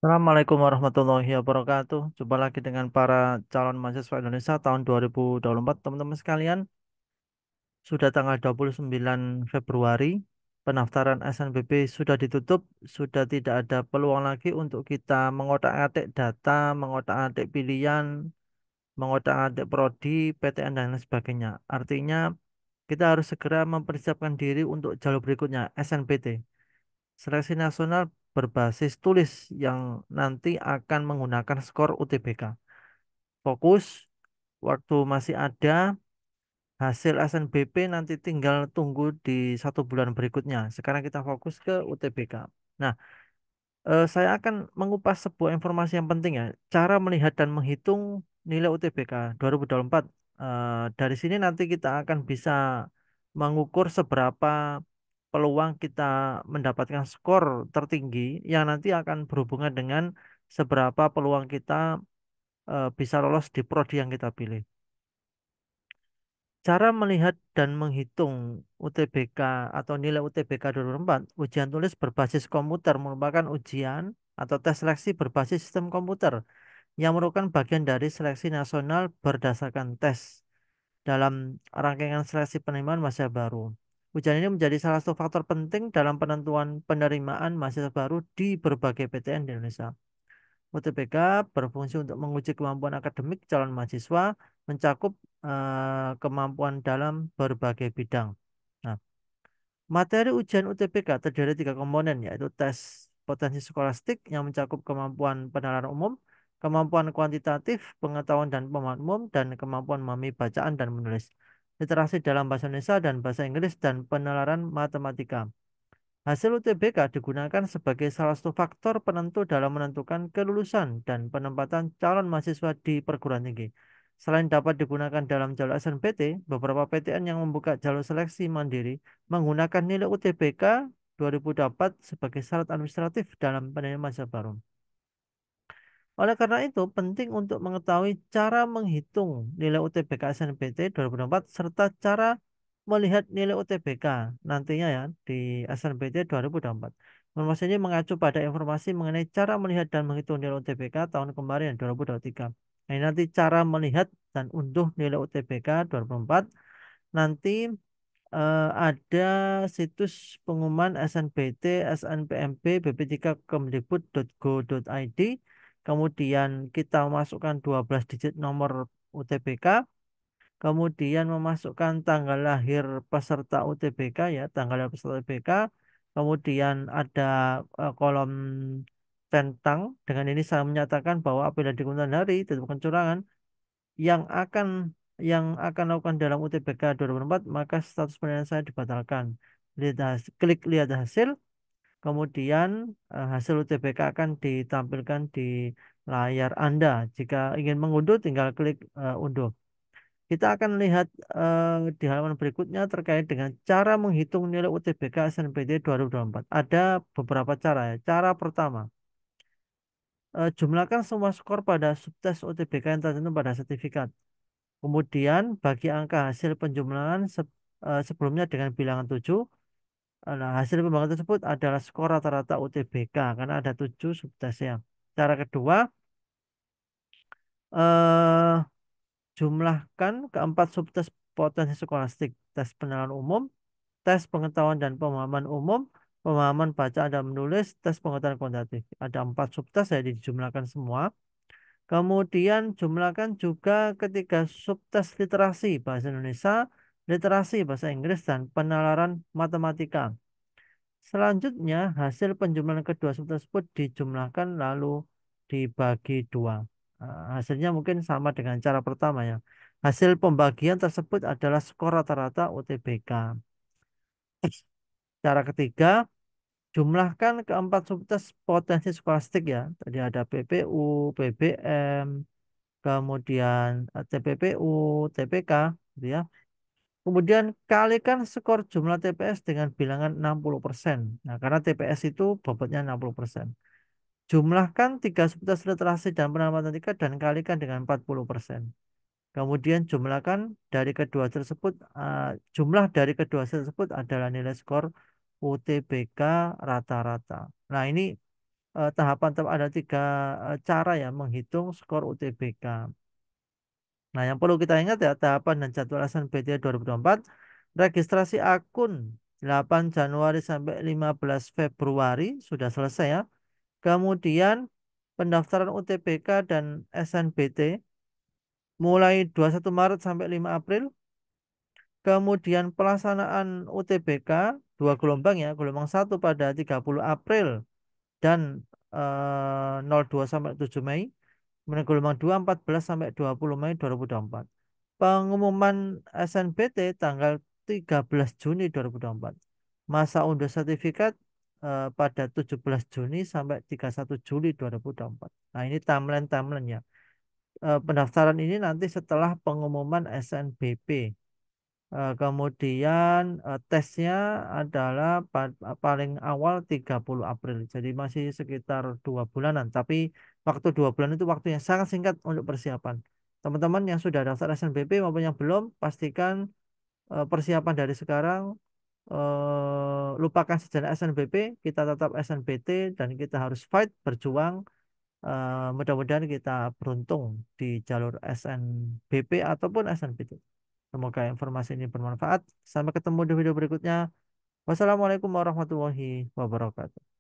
Assalamualaikum warahmatullahi wabarakatuh. Jumpa lagi dengan para calon mahasiswa Indonesia tahun 2024. Teman-teman sekalian, sudah tanggal 29 Februari, pendaftaran SNBP sudah ditutup, sudah tidak ada peluang lagi untuk kita mengotak-atik data, mengotak-atik pilihan, mengotak-atik prodi, PTN, dan lain sebagainya. Artinya, kita harus segera mempersiapkan diri untuk jalur berikutnya, SNPT. Seleksi nasional berbasis tulis yang nanti akan menggunakan skor UTBK. Fokus, waktu masih ada, hasil SNBP nanti tinggal tunggu di 1 bulan berikutnya. Sekarang kita fokus ke UTBK. Nah, saya akan mengupas sebuah informasi yang penting ya. Cara melihat dan menghitung nilai UTBK 2024. Dari sini nanti kita akan bisa mengukur seberapa peluang kita mendapatkan skor tertinggi yang nanti akan berhubungan dengan seberapa peluang kita bisa lolos di prodi yang kita pilih. Cara melihat dan menghitung UTBK atau nilai UTBK 2024, ujian tulis berbasis komputer merupakan ujian atau tes seleksi berbasis sistem komputer yang merupakan bagian dari seleksi nasional berdasarkan tes dalam rangkaian seleksi penerimaan mahasiswa baru. Ujian ini menjadi salah satu faktor penting dalam penentuan penerimaan mahasiswa baru di berbagai PTN di Indonesia. UTBK berfungsi untuk menguji kemampuan akademik calon mahasiswa mencakup kemampuan dalam berbagai bidang. Nah, materi ujian UTBK terdiri dari 3 komponen, yaitu tes potensi skolastik yang mencakup kemampuan penalaran umum, kemampuan kuantitatif, pengetahuan dan pemahaman umum, dan kemampuan memahami bacaan dan menulis, literasi dalam bahasa Indonesia dan bahasa Inggris, dan penalaran matematika. Hasil UTBK digunakan sebagai salah satu faktor penentu dalam menentukan kelulusan dan penempatan calon mahasiswa di perguruan tinggi. Selain dapat digunakan dalam jalur SNPT, beberapa PTN yang membuka jalur seleksi mandiri menggunakan nilai UTBK 2024 sebagai syarat administratif dalam penerimaan mahasiswa baru. Oleh karena itu, penting untuk mengetahui cara menghitung nilai UTBK SNPT 2024 serta cara melihat nilai UTBK nantinya ya di SNPT 2024. Informasi ini mengacu pada informasi mengenai cara melihat dan menghitung nilai UTBK tahun kemarin 2023. Nah, ini nanti cara melihat dan unduh nilai UTBK 2024 nanti ada situs pengumuman SNBT, SNPMB, BP3 Kemdikbud.go.id. Kemudian kita masukkan 12 digit nomor UTBK, kemudian memasukkan tanggal lahir peserta UTBK ya, tanggal lahir peserta UTBK. Kemudian ada kolom tentang, dengan ini saya menyatakan bahwa apabila digunakan hari ditentukan kecurangan yang akan lakukan dalam UTBK 2024, maka status penilaian saya dibatalkan. Klik lihat hasil, kemudian hasil UTBK akan ditampilkan di layar Anda. Jika ingin mengunduh, tinggal klik unduh. Kita akan lihat di halaman berikutnya terkait dengan cara menghitung nilai UTBK SNPT 2024. Ada beberapa cara ya. Cara pertama, jumlahkan semua skor pada subtes UTBK yang tertentu pada sertifikat. Kemudian bagi angka hasil penjumlahan sebelumnya dengan bilangan 7. Nah, hasil pembangunan tersebut adalah skor rata-rata UTBK karena ada 7 subtesnya. Cara kedua, eh, jumlahkan keempat subtes potensi skolastik, tes pengenalan umum, tes pengetahuan dan pemahaman umum, pemahaman baca dan menulis, tes pengetahuan kuantitatif. Ada 4 subtes ya dijumlahkan semua. Kemudian jumlahkan juga ketiga subtes literasi bahasa Indonesia, literasi bahasa Inggris, dan penalaran matematika. Selanjutnya, hasil penjumlahan kedua subtes tersebut dijumlahkan lalu dibagi dua. Hasilnya mungkin sama dengan cara pertama ya. Hasil pembagian tersebut adalah skor rata-rata UTBK. Cara ketiga, jumlahkan keempat subtes potensi skolastik ya. Tadi ada PPU, PBM, kemudian TPPU, TPK, gitu ya. Kemudian kalikan skor jumlah TPS dengan bilangan 60%. Nah, karena TPS itu bobotnya 60%. Jumlahkan 3 subtes literasi dan penalaran matematika dan kalikan dengan 40%. Kemudian jumlah dari kedua hasil tersebut adalah nilai skor UTBK rata-rata. Nah, ini ada tiga cara ya menghitung skor UTBK. Nah, yang perlu kita ingat ya, tahapan dan jadwal SNBT 2024, registrasi akun 8 Januari sampai 15 Februari sudah selesai ya. Kemudian pendaftaran UTBK dan SNBT mulai 21 Maret sampai 5 April. Kemudian pelaksanaan UTBK dua gelombang ya, gelombang satu pada 30 April dan 02 sampai 7 Mei. Kemudian gelombang 2 14 sampai 20 Mei 2024. Pengumuman SNBT tanggal 13 Juni 2024. Masa unduh sertifikat pada 17 Juni sampai 31 Juli 2024. Nah, ini timeline ya. Pendaftaran ini nanti setelah pengumuman SNBP. Kemudian tesnya adalah paling awal 30 April. Jadi masih sekitar 2 bulanan. Tapi waktu 2 bulan itu waktu yang sangat singkat untuk persiapan. Teman-teman yang sudah daftar SNBP maupun yang belum, pastikan persiapan dari sekarang. Lupakan sejarah SNBP, kita tetap SNBT dan kita harus fight, berjuang. Mudah-mudahan kita beruntung di jalur SNBP ataupun SNBT. Semoga informasi ini bermanfaat. Sampai ketemu di video berikutnya. Wassalamualaikum warahmatullahi wabarakatuh.